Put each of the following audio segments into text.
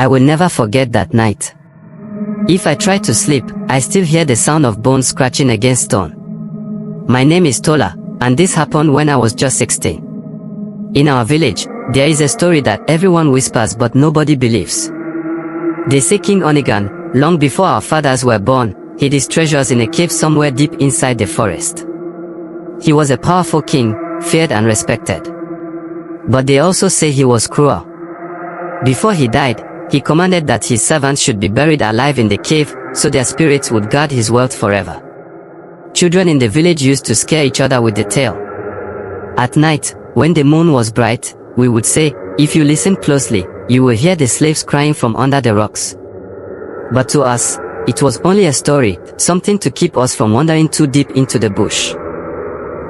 I will never forget that night. If I try to sleep, I still hear the sound of bones scratching against stone. My name is Tola, and this happened when I was just 16. In our village, there is a story that everyone whispers but nobody believes. They say King Onigun, long before our fathers were born, hid his treasures in a cave somewhere deep inside the forest. He was a powerful king, feared and respected. But they also say he was cruel. Before he died, he commanded that his servants should be buried alive in the cave, so their spirits would guard his wealth forever. Children in the village used to scare each other with the tale. At night, when the moon was bright, we would say, if you listen closely, you will hear the slaves crying from under the rocks. But to us, it was only a story, something to keep us from wandering too deep into the bush.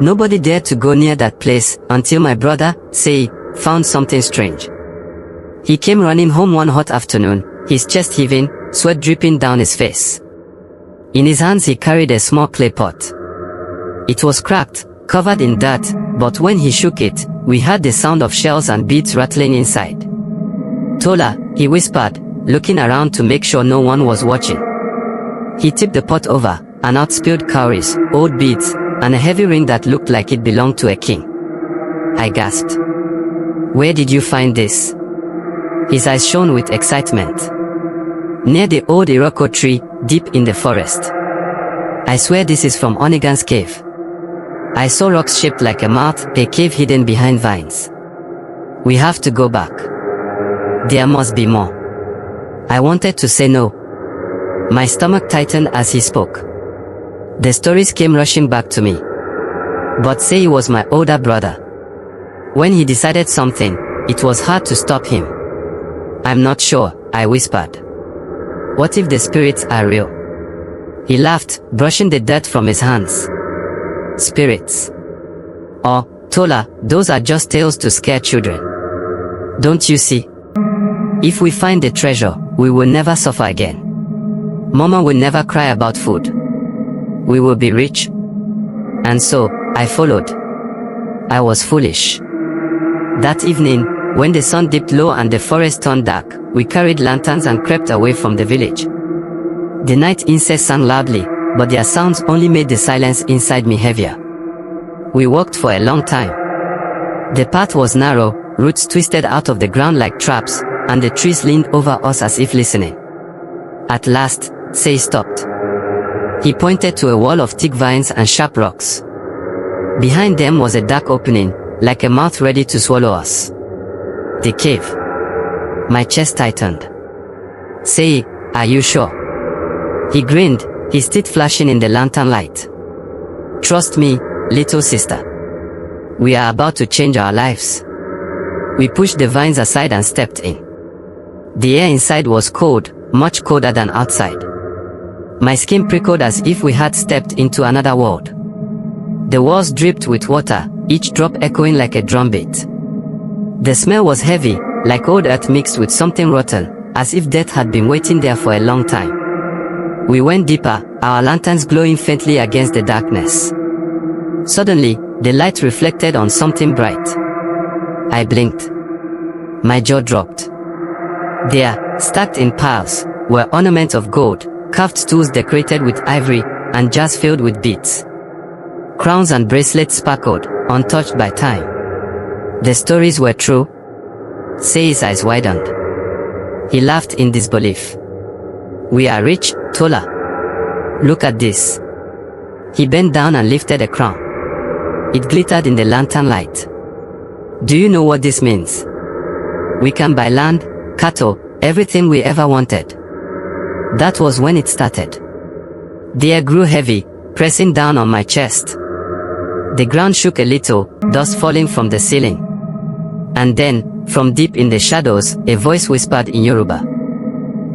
Nobody dared to go near that place until my brother, Sei, found something strange. He came running home one hot afternoon, his chest heaving, sweat dripping down his face. In his hands he carried a small clay pot. It was cracked, covered in dirt, but when he shook it, we heard the sound of shells and beads rattling inside. Tola, he whispered, looking around to make sure no one was watching. He tipped the pot over, and out spilled cowries, old beads, and a heavy ring that looked like it belonged to a king. I gasped. Where did you find this? His eyes shone with excitement. Near the old Iroko tree, deep in the forest. I swear this is from Onigun's cave. I saw rocks shaped like a mouth, a cave hidden behind vines. We have to go back. There must be more. I wanted to say no. My stomach tightened as he spoke. The stories came rushing back to me. But Sei was my older brother. When he decided something, it was hard to stop him. I'm not sure, I whispered. What if the spirits are real? He laughed, brushing the dirt from his hands. Spirits. Oh, Tola, those are just tales to scare children. Don't you see? If we find the treasure, we will never suffer again. Mama will never cry about food. We will be rich. And so, I followed. I was foolish. That evening, when the sun dipped low and the forest turned dark, we carried lanterns and crept away from the village. The night insects sang loudly, but their sounds only made the silence inside me heavier. We walked for a long time. The path was narrow, roots twisted out of the ground like traps, and the trees leaned over us as if listening. At last, Sei stopped. He pointed to a wall of thick vines and sharp rocks. Behind them was a dark opening, like a mouth ready to swallow us. The cave. My chest tightened. Sei, are you sure? He grinned, his teeth flashing in the lantern light. Trust me, little sister. We are about to change our lives. We pushed the vines aside and stepped in. The air inside was cold, much colder than outside. My skin prickled as if we had stepped into another world. The walls dripped with water, each drop echoing like a drumbeat. The smell was heavy, like old earth mixed with something rotten, as if death had been waiting there for a long time. We went deeper, our lanterns glowing faintly against the darkness. Suddenly, the light reflected on something bright. I blinked. My jaw dropped. There, stacked in piles, were ornaments of gold, carved stools decorated with ivory, and jars filled with beads. Crowns and bracelets sparkled, untouched by time. The stories were true. Sei's eyes widened. He laughed in disbelief. We are rich, Tola. Look at this. He bent down and lifted a crown. It glittered in the lantern light. Do you know what this means? We can buy land, cattle, everything we ever wanted. That was when it started. The air grew heavy, pressing down on my chest. The ground shook a little, dust falling from the ceiling. And then, from deep in the shadows, a voice whispered in Yoruba.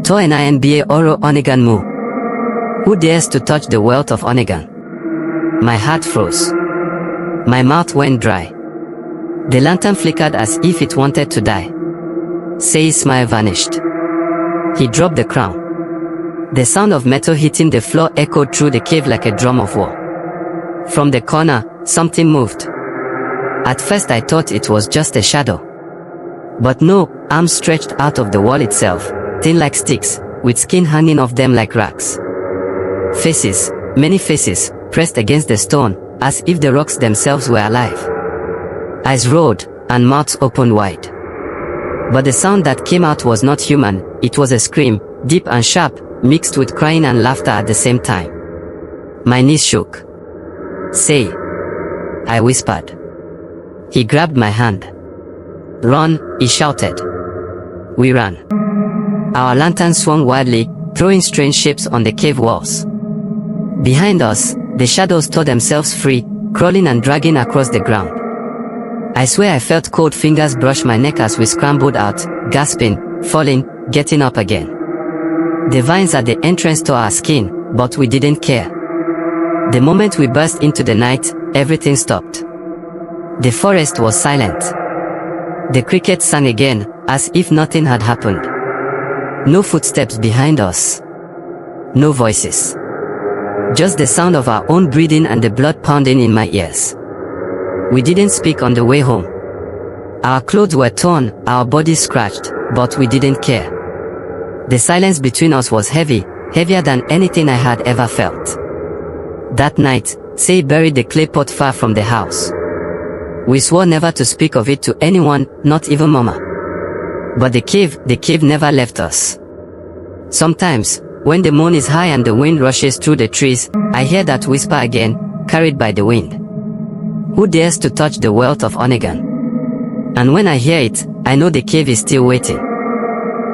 To Nba Oro Onigun Mu. Who dares to touch the wealth of Onigun? My heart froze. My mouth went dry. The lantern flickered as if it wanted to die. Sei's smile vanished. He dropped the crown. The sound of metal hitting the floor echoed through the cave like a drum of war. From the corner, something moved. At first I thought it was just a shadow. But no, arms stretched out of the wall itself, thin like sticks, with skin hanging off them like rags. Faces, many faces, pressed against the stone, as if the rocks themselves were alive. Eyes rolled, and mouths opened wide. But the sound that came out was not human, it was a scream, deep and sharp, mixed with crying and laughter at the same time. My knees shook. "Say," I whispered. He grabbed my hand. "Run," he shouted. We ran. Our lanterns swung wildly, throwing strange shapes on the cave walls. Behind us, the shadows tore themselves free, crawling and dragging across the ground. I swear I felt cold fingers brush my neck as we scrambled out, gasping, falling, getting up again. The vines at the entrance tore our skin, but we didn't care. The moment we burst into the night, everything stopped. The forest was silent. The crickets sang again, as if nothing had happened. No footsteps behind us. No voices. Just the sound of our own breathing and the blood pounding in my ears. We didn't speak on the way home. Our clothes were torn, our bodies scratched, but we didn't care. The silence between us was heavy, heavier than anything I had ever felt. That night, Say buried the clay pot far from the house. We swore never to speak of it to anyone, not even Mama. But the cave never left us. Sometimes, when the moon is high and the wind rushes through the trees, I hear that whisper again, carried by the wind. Who dares to touch the wealth of Onigun? And when I hear it, I know the cave is still waiting.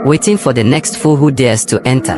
Waiting for the next fool who dares to enter.